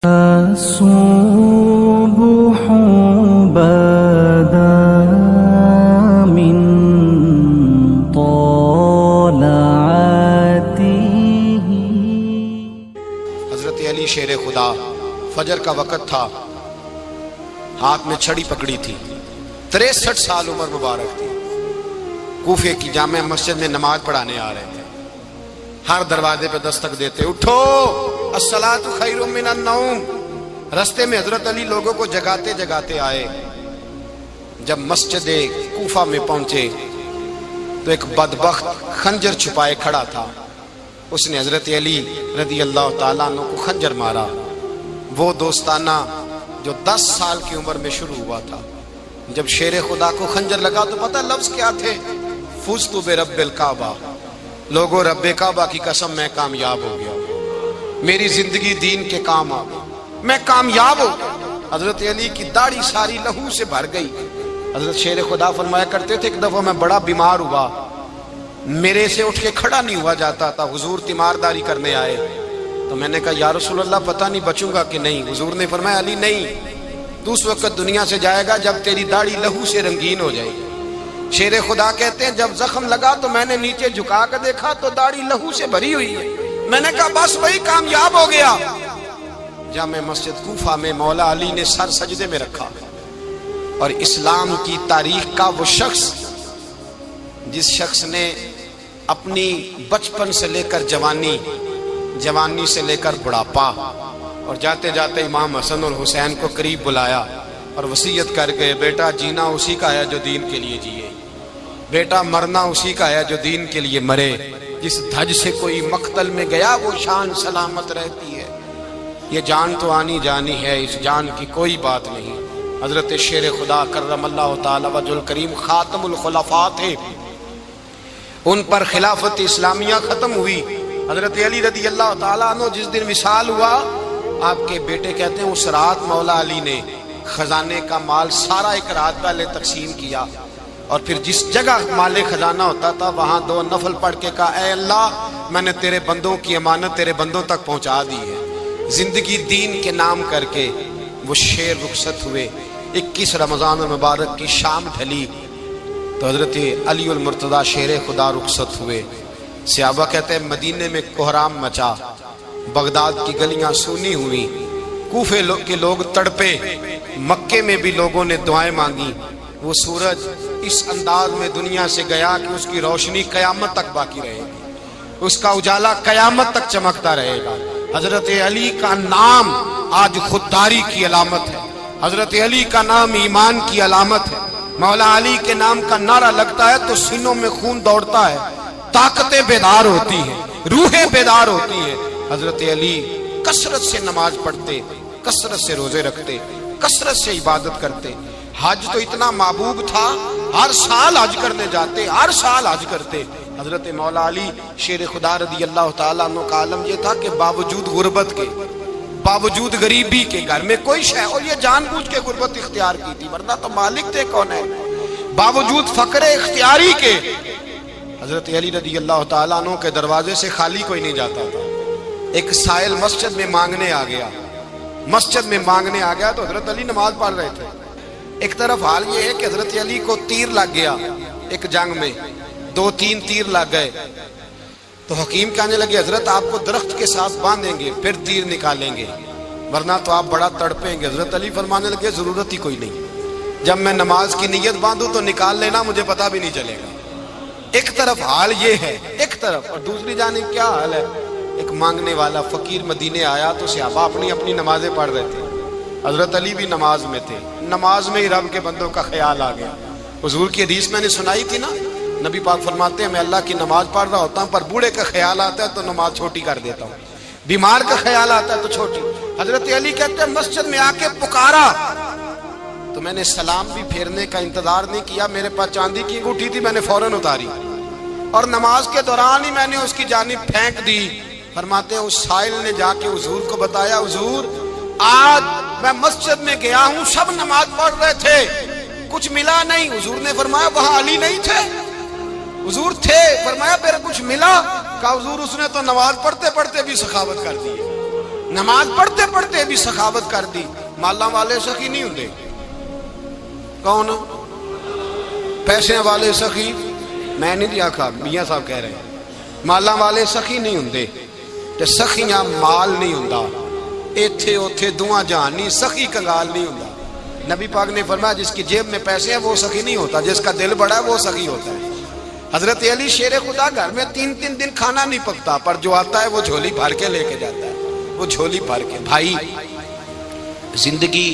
الصبح بدا من طلعته. حضرت علی شیر خدا، فجر کا وقت تھا، ہاتھ میں چھڑی پکڑی تھی، 63 سال عمر مبارک تھی، کوفے کی جامع مسجد میں نماز پڑھانے آ رہے تھے۔ ہر دروازے پہ دستک دیتے، اٹھو الصلاۃ خیر من النوم۔ رستے میں حضرت علی لوگوں کو جگاتے جگاتے آئے۔ جب مسجد کوفہ میں پہنچے تو ایک بدبخت خنجر چھپائے کھڑا تھا، اس نے حضرت علی رضی اللہ تعالیٰ عنہ کو خنجر مارا۔ وہ دوستانہ جو 10 سال کی عمر میں شروع ہوا تھا، جب شیر خدا کو خنجر لگا تو پتہ لفظ کیا تھے؟ فزت برب الکعبہ، لوگوں رب کعبہ کی قسم میں کامیاب ہو گیا، میری زندگی دین کے کام آ گئی، میں کامیاب ہو گیا۔ حضرت علی کی داڑھی ساری لہو سے بھر گئی۔ حضرت شیر خدا فرمایا کرتے تھے، ایک دفعہ میں بڑا بیمار ہوا، میرے سے اٹھ کے کھڑا نہیں ہوا جاتا تھا، حضور تیمارداری کرنے آئے تو میں نے کہا یا رسول اللہ پتہ نہیں بچوں گا کہ نہیں۔ حضور نے فرمایا علی نہیں، تو اس وقت دنیا سے جائے گا جب تیری داڑھی لہو سے رنگین ہو جائے گی۔ شیر خدا کہتے ہیں جب زخم لگا تو میں نے نیچے جھکا کر دیکھا تو داڑھی لہو سے بھری ہوئی ہے۔ میں نے کہا بس وہی کامیاب ہو گیا۔ جامع مسجد کوفہ میں مولا علی نے سر سجدے میں رکھا، اور اسلام کی تاریخ کا وہ شخص جس شخص نے اپنی بچپن سے لے کر جوانی، جوانی سے لے کر بڑھاپا، اور جاتے جاتے امام حسن اور حسین کو قریب بلایا اور وصیت کر گئے، بیٹا جینا اسی کا ہے جو دین کے لیے جیے، بیٹا مرنا اسی کا ہے جو دین کے لیے مرے، جس دھج سے کوئی مقتل میں گیا وہ شان سلامت رہتی ہے، یہ جان تو آنی جانی ہے، اس جان کی کوئی بات نہیں۔ حضرت شیر خدا کرم اللہ تعالی وجہ الکریم خاتم الخلفاء تھے، ان پر خلافت اسلامیہ ختم ہوئی۔ حضرت علی رضی اللہ تعالیٰ عنہ جس دن وصال ہوا، آپ کے بیٹے کہتے ہیں اس رات مولا علی نے خزانے کا مال سارا ایک رات پہلے تقسیم کیا، اور پھر جس جگہ مال خزانہ ہوتا تھا وہاں 2 نفل پڑھ کے کہا اے اللہ میں نے تیرے بندوں کی امانت تیرے بندوں تک پہنچا دی ہے۔ زندگی دین کے نام کر کے وہ شیر رخصت ہوئے۔ 21 رمضان المبارک کی شام ڈھلی تو حضرت علی المرتضیٰ شیر خدا رخصت ہوئے۔ صحابہ کہتے ہیں مدینے میں کوہرام مچا، بغداد کی گلیاں سونی ہوئی، کوفے کے لوگ تڑپے، مکے میں بھی لوگوں نے دعائیں مانگی۔ وہ سورج اس انداز میں دنیا سے گیا کہ اس کی روشنی قیامت تک باقی رہے گی، اس کا اجالا قیامت تک چمکتا رہے گا۔ حضرت علی کا نام آج خودداری کی علامت ہے، حضرت علی کا نام ایمان کی علامت ہے۔ مولا علی کے نام کا نعرہ لگتا ہے تو سینوں میں خون دوڑتا ہے، طاقتیں بیدار ہوتی ہیں، روحیں بیدار ہوتی ہیں۔ حضرت علی کثرت سے نماز پڑھتے، کثرت سے روزے رکھتے، کثرت سے عبادت کرتے۔ حج تو اتنا محبوب تھا، ہر سال حج کرنے جاتے، ہر سال حج کرتے۔ حضرت مولا علی شیر خدا رضی اللہ تعالیٰ عنہ کا عالم یہ تھا کہ باوجود غربت کے، باوجود غریبی کے، گھر میں کوئی شے، اور یہ جان بوجھ کے غربت اختیار کی تھی ورنہ تو مالک تھے کون ہے، باوجود فقر اختیاری کے حضرت علی رضی اللہ تعالیٰ عنہ کے دروازے سے خالی کوئی نہیں جاتا تھا۔ ایک سائل مسجد میں مانگنے آ گیا، مسجد میں مانگنے آ گیا تو حضرت علی نماز پڑھ رہے تھے۔ ایک طرف حال یہ ہے کہ حضرت علی کو تیر لگ گیا، ایک جنگ میں 2-3 تیر لگ گئے تو حکیم کہنے لگے حضرت آپ کو درخت کے ساتھ باندھیں گے پھر تیر نکالیں گے ورنہ تو آپ بڑا تڑپیں گے۔ حضرت علی فرمانے لگے ضرورت ہی کوئی نہیں، جب میں نماز کی نیت باندھوں تو نکال لینا، مجھے پتہ بھی نہیں چلے گا۔ ایک طرف حال یہ ہے، ایک طرف، اور دوسری جانب کیا حال ہے؟ ایک مانگنے والا فقیر مدینے آیا تو صحابہ اپنی اپنی نمازیں پڑھ رہے تھے، حضرت علی بھی نماز میں تھے، نماز میں ہی رب کے بندوں کا خیال آ گیا۔ حضور کی حدیث میں نے سنائی تھی نا، نبی پاک فرماتے ہیں میں اللہ کی نماز پڑھ رہا ہوتا ہوں پر بوڑھے کا خیال آتا ہے تو نماز چھوٹی کر دیتا ہوں، بیمار کا خیال آتا ہے تو چھوٹی۔ حضرت علی کہتے ہیں مسجد میں آ کے پکارا تو میں نے سلام بھی پھیرنے کا انتظار نہیں کیا، میرے پاس چاندی کی انگوٹھی تھی، میں نے فوراً اتاری اور نماز کے دوران ہی میں نے اس کی جانب پھینک دی۔ فرماتے ہیں اس سائل نے جا کے حضور کو بتایا، حضور آج میں مسجد میں گیا ہوں، سب نماز پڑھ رہے تھے، کچھ ملا نہیں۔ حضور نے فرمایا وہاں علی نہیں تھے؟ حضور تھے۔ فرمایا پھر کچھ ملا؟ کہا حضور اس نے تو نماز پڑھتے پڑھتے بھی سخاوت کر دی، نماز پڑھتے پڑھتے بھی سخاوت کر دی. مالاں والے سخی نہیں ہوندے. کون؟ پیسے والے سخی میں نہیں دیا کھا، میاں صاحب کہہ رہے ہیں مالاں والے سخی نہیں ہوندے. تے سخیاں مال نہیں ہوندا. ایتھے اوتھے دعاں جہان نہیں. سخی کنگال نہیں ہوندا. نبی پاک نے فرمایا جس کی جیب میں پیسے ہیں وہ سخی نہیں ہوتا، جس کا دل بڑا ہے وہ سخی ہوتا ہے. حضرت علی شیر خدا گھر میں 3 دن کھانا نہیں پکتا، پر جو آتا ہے وہ جھولی بھر کے لے کے جاتا ہے. وہ جھولی بھر کے. بھائی زندگی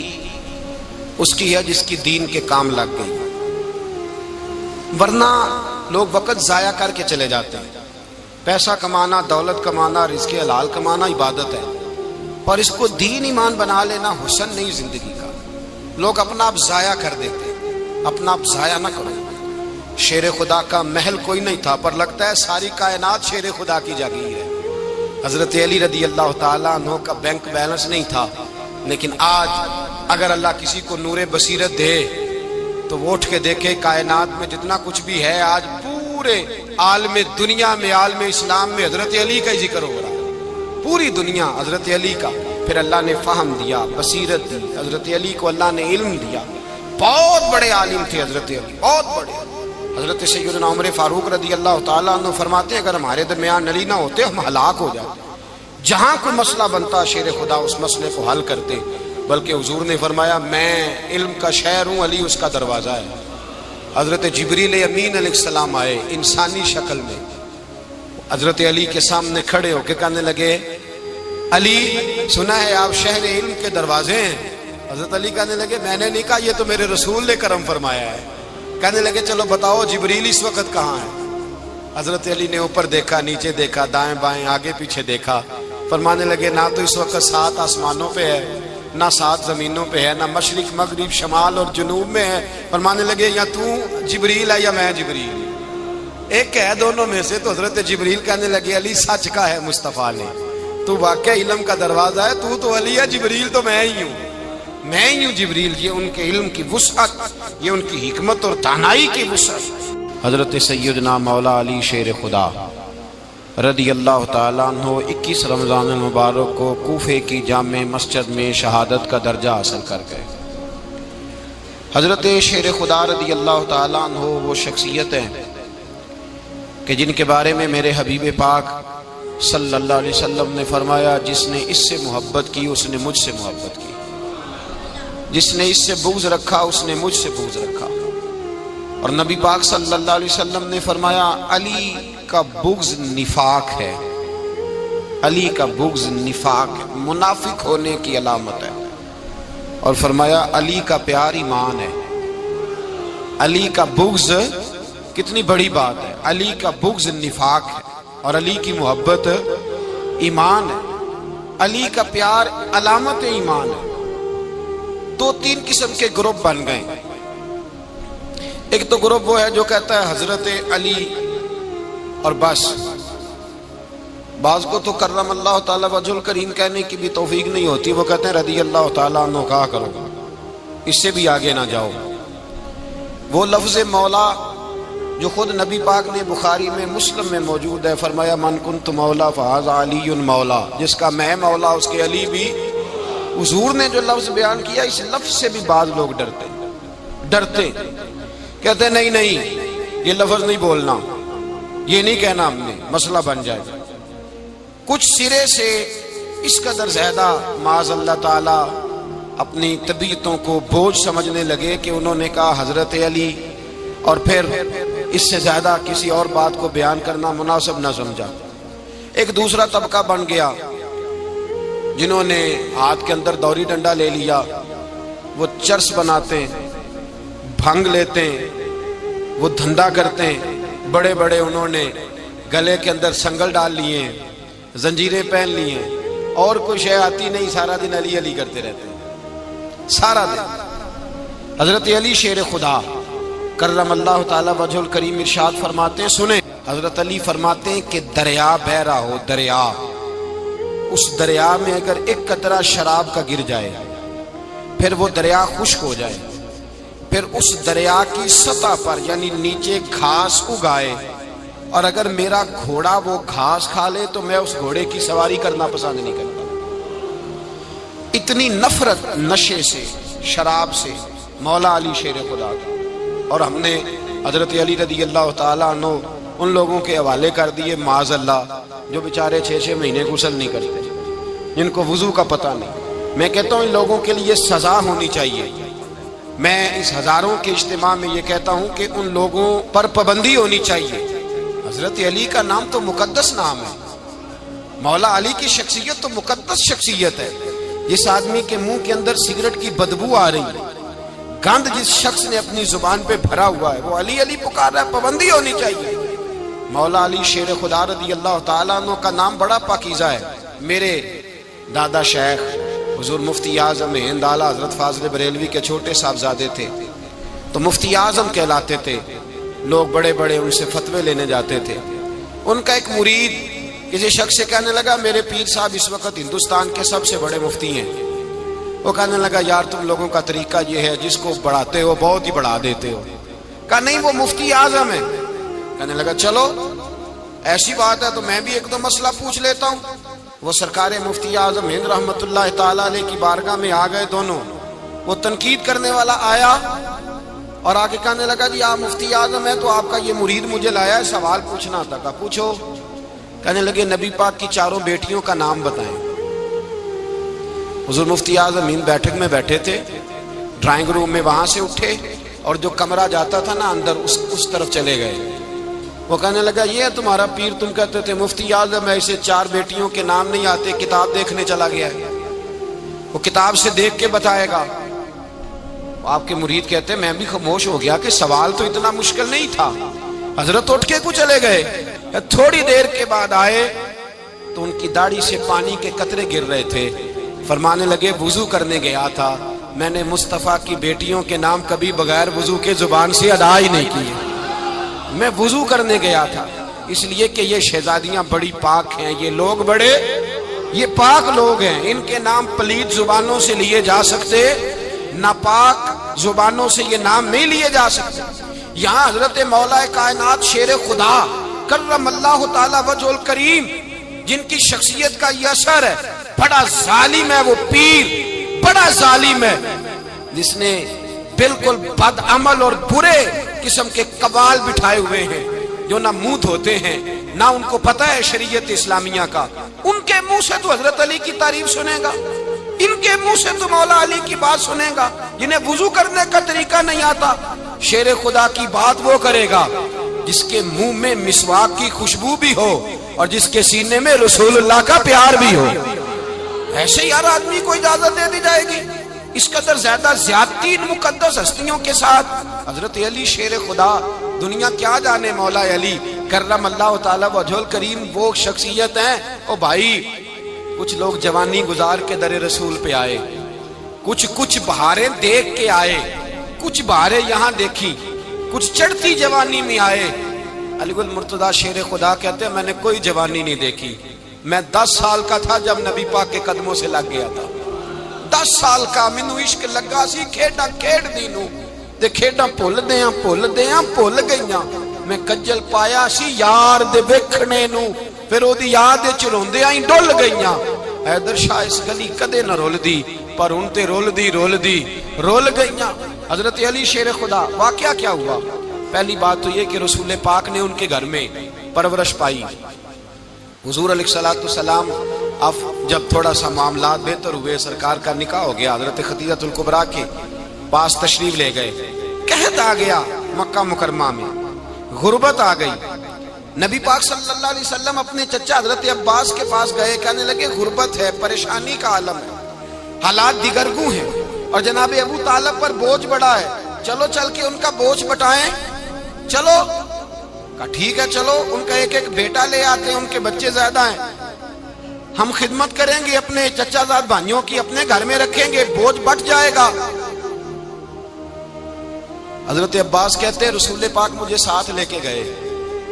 اس کی ہے جس کی دین کے کام لگ گئی، ورنہ لوگ وقت ضائع کر کے چلے جاتے ہیں. پیسہ کمانا، دولت کمانا، رزق حلال کمانا عبادت ہے، پر اس کو دین ایمان بنا لینا حسن نہیں زندگی کا. لوگ اپنا آپ ضائع کر دیتے. اپنا آپ ضائع نہ کرو. شیر خدا کا محل کوئی نہیں تھا، پر لگتا ہے ساری کائنات شیر خدا کی جاگیر ہے. حضرت علی رضی اللہ تعالیٰ عنہ کا بینک بیلنس نہیں تھا، لیکن آج اگر اللہ کسی کو نور بصیرت دے تو وہ اٹھ کے دیکھے کائنات میں جتنا کچھ بھی ہے آج پورے عالم دنیا میں، عالم اسلام میں حضرت علی کا ہی ذکر ہو رہا ہے. پوری دنیا حضرت علی کا. پھر اللہ نے فہم دیا، بصیرت دی. حضرت علی کو اللہ نے علم دیا. بہت بڑے عالم تھے حضرت علی، بہت بڑے. حضرت سیدنا عمر فاروق رضی اللہ تعالیٰ عنہ فرماتے ہیں اگر ہمارے درمیان علی نہ ہوتے ہم ہلاک ہو جاتے. جہاں کوئی مسئلہ بنتا شیر خدا اس مسئلے کو حل کرتے. بلکہ حضور نے فرمایا میں علم کا شہر ہوں، علی اس کا دروازہ ہے. حضرت جبریل امین علیہ السلام آئے انسانی شکل میں، حضرت علی کے سامنے کھڑے ہو کے کہنے لگے علی سنا ہے آپ شہر علم کے دروازے ہیں. حضرت علی کہنے لگے میں نے نہیں کہا، یہ تو میرے رسول نے کرم فرمایا ہے. کہنے لگے چلو بتاؤ جبریل اس وقت کہاں ہے؟ حضرت علی نے اوپر دیکھا، نیچے دیکھا، دائیں بائیں آگے پیچھے دیکھا. فرمانے لگے نہ تو اس وقت 7 آسمانوں پہ ہے، نہ 7 زمینوں پہ ہے، نہ مشرق مغرب شمال اور جنوب میں ہے. فرمانے لگے یا تو جبریل ہے یا میں جبریل. ایک ہے دونوں میں سے. تو حضرت جبریل کہنے لگے علی سچ کا ہے مصطفیٰ نے، تو واقعہ علم کا دروازہ ہے. تو علی ہے، جبریل تو میں ہی ہوں. میں ہی ہوں جبریل. یہ ان کے علم کی وسعت، یہ ان کی حکمت اور دانائی کی وسعت. حضرت سیدنا مولا علی شیر خدا رضی اللہ تعالیٰ عنہ 21 رمضان المبارک کو کوفے کی جامع مسجد میں شہادت کا درجہ حاصل کر گئے. حضرت شیر خدا رضی اللہ تعالیٰ عنہ وہ شخصیت ہیں کہ جن کے بارے میں میرے حبیب پاک صلی اللہ علیہ وسلم نے فرمایا جس نے اس سے محبت کی اس نے مجھ سے محبت کی، جس نے اس سے بغض رکھا اس نے مجھ سے بغض رکھا. اور نبی پاک صلی اللہ علیہ وسلم نے فرمایا علی کا بغض نفاق ہے. علی کا بغض نفاق ہے، منافق ہونے کی علامت ہے. اور فرمایا علی کا پیار ایمان ہے. علی کا بغض کتنی بڑی بات ہے. علی کا بغض نفاق ہے اور علی کی محبت ایمان ہے. علی کا پیار علامت ایمان ہے. 2-3 قسم کے گروپ بن گئے. ایک تو گروپ وہ ہے جو کہتا ہے حضرت علی اور بس. بعض کو تو کرم اللہ تعالیٰ وجہ الکریم کہنے کی بھی توفیق نہیں ہوتی، وہ کہتے ہیں رضی اللہ تعالیٰ عنہ کہا کرو، اس سے بھی آگے نہ جاؤ. وہ لفظ مولا جو خود نبی پاک نے بخاری میں مسلم میں موجود ہے، فرمایا من کنت مولا فہذا علی مولا، جس کا میں مولا اس کے علی بھی. حضور نے جو لفظ بیان کیا اس لفظ سے بھی بعض لوگ ڈرتے کہتے ہیں نہیں یہ لفظ نہیں بولنا، یہ نہیں کہنا، ہم نے مسئلہ بن جائے. کچھ سرے سے اس قدر زیادہ معاذ اللہ تعالی اپنی طبیعتوں کو بوجھ سمجھنے لگے کہ انہوں نے کہا حضرت علی، اور پھر اس سے زیادہ کسی اور بات کو بیان کرنا مناسب نہ سمجھا. ایک دوسرا طبقہ بن گیا جنہوں نے ہاتھ کے اندر دوری ڈنڈا لے لیا، وہ چرس بناتے ہیں، بھنگ لیتے ہیں، وہ دھندا کرتے ہیں. بڑے بڑے انہوں نے گلے کے اندر سنگل ڈال لیے ہیں، زنجیریں پہن لی ہیں، اور کوئی شے آتی نہیں، سارا دن علی علی کرتے رہتے ہیں سارا دن. حضرت علی شیر خدا کرم اللہ تعالی وجہ الکریم ارشاد فرماتے ہیں، سنیں حضرت علی فرماتے ہیں کہ دریا بہ رہا ہو، دریا، اس دریا میں اگر ایک قطرہ شراب کا گر جائے پھر وہ دریا خشک ہو جائے، پھر اس دریا کی سطح پر یعنی نیچے گھاس اگائے، اور اگر میرا گھوڑا وہ گھاس کھا لے تو میں اس گھوڑے کی سواری کرنا پسند نہیں کرتا. اتنی نفرت نشے سے، شراب سے مولا علی شیر خدا کا. اور ہم نے حضرت علی رضی اللہ تعالیٰ عنہ ان لوگوں کے حوالے کر دیے معاذ اللہ جو بیچارے 6 مہینے غسل نہیں کرتے، جن کو وضو کا پتہ نہیں. میں کہتا ہوں ان لوگوں کے لیے سزا ہونی چاہیے. میں اس ہزاروں کے اجتماع میں یہ کہتا ہوں کہ ان لوگوں پر پابندی ہونی چاہیے. حضرت علی کا نام تو مقدس نام ہے، مولا علی کی شخصیت تو مقدس شخصیت ہے. جس آدمی کے منہ کے اندر سگریٹ کی بدبو آ رہی ہے، گند جس شخص نے اپنی زبان پہ بھرا ہوا ہے، وہ علی علی پکار رہا ہے. پابندی ہونی چاہیے. مولا علی شیر خدا رضی اللہ تعالیٰ عنہ کا نام بڑا پاکیزہ ہے. میرے دادا شیخ حضور مفتی اعظم ہند اعلیٰ حضرت فاضل بریلوی کے چھوٹے صاحبزادے تھے، تو مفتی اعظم کہلاتے تھے. لوگ بڑے بڑے ان سے فتوے لینے جاتے تھے. ان کا ایک مرید کسی شخص سے کہنے لگا میرے پیر صاحب اس وقت ہندوستان کے سب سے بڑے مفتی ہیں. وہ کہنے لگا یار تم لوگوں کا طریقہ یہ ہے جس کو بڑھاتے ہو بہت ہی بڑھا دیتے ہو. کہا نہیں وہ مفتی اعظم ہے. کہنے لگا چلو ایسی بات ہے تو میں بھی ایک دو مسئلہ پوچھ لیتا ہوں. وہ سرکار مفتی اعظم ہند رحمت اللہ تعالیٰ علیہ کی بارگاہ میں آ گئے دونوں. وہ تنقید کرنے والا آیا اور آگے کہنے لگا جی آپ مفتی اعظم ہے تو آپ کا یہ مرید مجھے لایا ہے سوال پوچھنا تھا. کہا پوچھو. کہنے لگے نبی پاک کی 4 بیٹیوں کا نام بتائیں. حضور مفتی اعظم ہند بیٹھک میں بیٹھے تھے، ڈرائنگ روم میں وہاں سے اٹھے اور جو کمرہ جاتا تھا نا اندر اس طرف چلے گئے. وہ کہنے لگا یہ ہے تمہارا پیر، تم کہتے تھے مفتی اعظم ہے اسے 4 بیٹیوں کے نام نہیں آتے، کتاب دیکھنے چلا گیا ہے، وہ کتاب سے دیکھ کے بتائے گا. آپ کے مرید کہتے ہیں میں بھی خاموش ہو گیا کہ سوال تو اتنا مشکل نہیں تھا. حضرت اٹھ کے کو چلے گئے. تھوڑی دیر کے بعد آئے تو ان کی داڑھی سے پانی کے قطرے گر رہے تھے. فرمانے لگے وضو کرنے گیا تھا، میں نے مصطفیٰ کی بیٹیوں کے نام کبھی بغیر وضو کے زبان سے ادا ہی نہیں کیے. میں وضو کرنے گیا تھا اس لیے کہ یہ شہزادیاں بڑی پاک ہیں، یہ لوگ بڑے یہ پاک لوگ ہیں، ان کے نام پلید زبانوں سے لیے جا سکتے، ناپاک زبانوں سے یہ نام نہیں لیے جا سکتے. یہاں حضرت مولا کائنات شیر خدا کرم اللہ تعالی وجہ الکریم جن کی شخصیت کا یہ اثر ہے، بڑا ظالم ہے وہ پیر، بڑا ظالم ہے جس نے بالکل بد عمل اور برے قسم کے قبال بٹھائے ہوئے ہیں جو نہ منہ دھوتے ہیں نہ ان کو پتہ ہے شریعت اسلامیہ کا. ان کے منہ سے تو حضرت علی کی تعریف سنے گا، ان کے منہ سے تو مولا علی کی بات سنے گا. جنہیں وضو کرنے کا طریقہ نہیں آتا، شیر خدا کی بات وہ کرے گا جس کے منہ میں مسواک کی خوشبو بھی ہو اور جس کے سینے میں رسول اللہ کا پیار بھی ہو. ایسے ہی ہر آدمی کو اجازت دے دی جائے گی؟ اس قدر زیادہ زیادتی ان مقدس ہستیوں کے ساتھ. حضرت علی شیر خدا، دنیا کیا جانے مولا علی کرم اللہ تعالی وجہ الکریم وہ شخصیت ہیں. او بھائی کچھ لوگ جوانی گزار کے در رسول پہ آئے، کچھ بہاریں دیکھ کے آئے، کچھ بہاریں یہاں دیکھی، کچھ چڑھتی جوانی میں آئے. علی گل مرتضیٰ شیر خدا کہتے ہیں میں نے کوئی جوانی نہیں دیکھی. میں 10 سال کا تھا جب نبی پاک کے قدموں سے لگ گیا تھا. 10 سال کا مینوں عشق لگا سی، کھیڈاں کھیڈ دی نوں تے کھیڈاں بھول گئیاں. میں کجل پایا سی یار دے ویکھنے نوں، پھر او دی یاد وچ روندیاں ہی ڈل گئیاں. حیدر شاہ اس گلی کدے نہ رول دی پر ان تے رول دی رول گئیاں. حضرت علی شیر خدا، واقعہ کیا ہوا؟ پہلی بات تو یہ کہ رسول پاک نے ان کے گھر میں پرورش پائی. حضور علیہ الصلوۃ والسلام اب جب تھوڑا سا معاملات بہتر ہوئے، سرکار کا نکاح ہو گیا، حضرت خدیجہ الکبریٰ کے پاس تشریف لے گئے. قحط آ گیا مکہ مکرمہ میں، غربت آ گئی. نبی پاک صلی اللہ علیہ وسلم اپنے چچا حضرت عباس کے پاس گئے، کہنے لگے غربت ہے، پریشانی کا عالم ہے، حالات دیگرگوں ہیں اور جناب ابو طالب پر بوجھ بڑا ہے، چلو چل کے ان کا بوجھ بٹائیں. چلو کہا ٹھیک ہے چلو، ان کا ایک بیٹا لے آتے ہیں، ان کے بچے زیادہ ہیں، ہم خدمت کریں گے اپنے چچا زاد بھائیوں کی، اپنے گھر میں رکھیں گے، بوجھ بٹ جائے گا. حضرت عباس کہتے ہیں رسول پاک مجھے ساتھ لے کے گئے.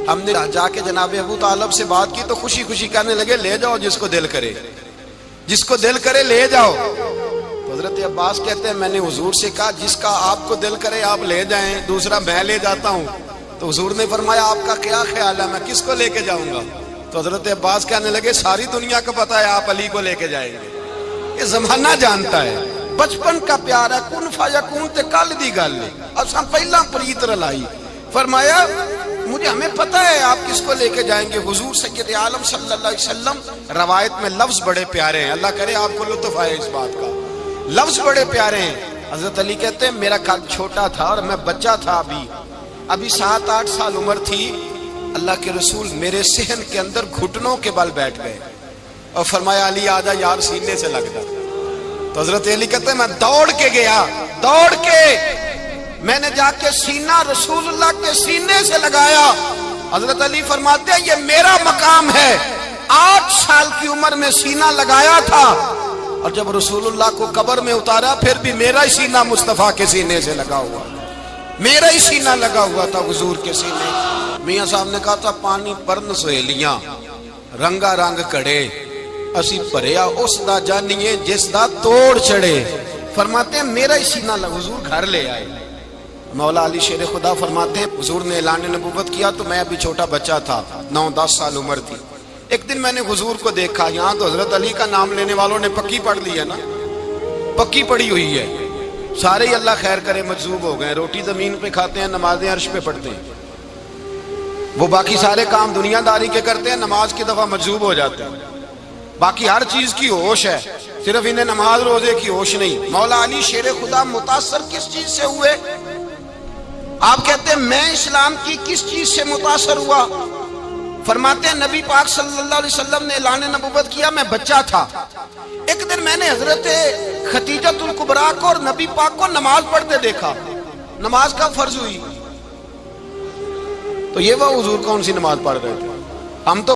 ہم نے جا کے جناب ابو طالب سے بات کی تو خوشی خوشی کہنے لگے لے جاؤ جس کو دل کرے لے جاؤ. تو حضرت عباس کہتے ہیں میں نے حضور سے کہا جس کا آپ کو دل کرے آپ لے جائیں، دوسرا میں لے جاتا ہوں. تو حضور نے فرمایا آپ کا کیا خیال ہے، میں کس کو لے کے جاؤں گا؟ تو حضرت عباس کہنے لگے ساری دنیا کو پتا ہے آپ علی کو لے کے جائیں گے. یہ زمانہ جانتا ہے، بچپن کا پیار ہے، کن فیکون تے کل دی گل ہے، اساں پہلا پریت رلائی۔ فرمایا مجھے ہمیں پتہ ہے آپ کس کو لے کے جائیں گے، حضور سید عالم صلی اللہ علیہ وسلم۔ روایت میں لفظ بڑے پیارے ہیں، اللہ کرے آپ کو لطف آئے اس بات کا، لفظ بڑے پیارے ہیں۔ حضرت علی کہتے ہیں میرا قد چھوٹا تھا اور میں بچہ تھا، ابھی 7-8 سال عمر تھی، اللہ کے رسول میرے صحن کے اندر گھٹنوں کے بل بیٹھ گئے اور فرمایا علی آجا یار سینے سے لگ جا۔ تو حضرت علی کہتے ہیں میں دوڑ کے گیا، دوڑ کے میں نے جا کے سینہ رسول اللہ کے سینے سے لگایا۔ حضرت علی فرماتے ہیں یہ میرا مقام ہے، 8 سال کی عمر میں سینہ لگایا تھا، اور جب رسول اللہ کو قبر میں اتارا پھر بھی میرا ہی سینہ مصطفیٰ کے سینے سے لگا ہوا، میرا ہی سینہ لگا ہوا تھا حضور کے سینے۔ میاں صاحب نے کہا تھا پانی پرن سہیلیاں رنگا رنگ کڑے، اسی بھریا اس دا جانیے جس دا توڑ چڑھے۔ فرماتے ہیں میرا ہی سینہ لگا، حضور گھر لے آئے۔ مولا علی شیر خدا فرماتے ہیں حضور نے اعلان نبوت کیا تو میں ابھی چھوٹا بچہ تھا، 9-10 سال عمر تھی۔ ایک دن میں نے حضور کو دیکھا، یہاں تو حضرت علی کا نام لینے والوں نے پکی پڑھ لی ہے نا، پکی پڑھی ہوئی ہے، سارے ہی اللہ خیر کرے مجذوب ہو گئے، روٹی زمین پہ کھاتے ہیں، نمازیں عرش پہ پڑھتے ہیں، وہ باقی سارے کام دنیا داری کے کرتے ہیں، نماز کی دفعہ مجذوب ہو جاتے ہیں، باقی ہر چیز کی ہوش ہے، صرف انہیں نماز روزے کی ہوش نہیں۔ مولا علی شیر خدا متاثر کس چیز سے ہوئے؟ آپ کہتے ہیں میں اسلام کی کس چیز سے متاثر ہوا؟ فرماتے ہیں نبی پاک صلی اللہ علیہ وسلم نے اعلان نبوت کیا، میں بچہ تھا، ایک دن میں نے حضرت خدیجہ الکبریٰ کو اور نبی پاک کو نماز پڑھتے دیکھا۔ نماز کا فرض ہوئی تو یہ وہ حضور کون سی نماز پڑھ رہے تھے؟ ہم تو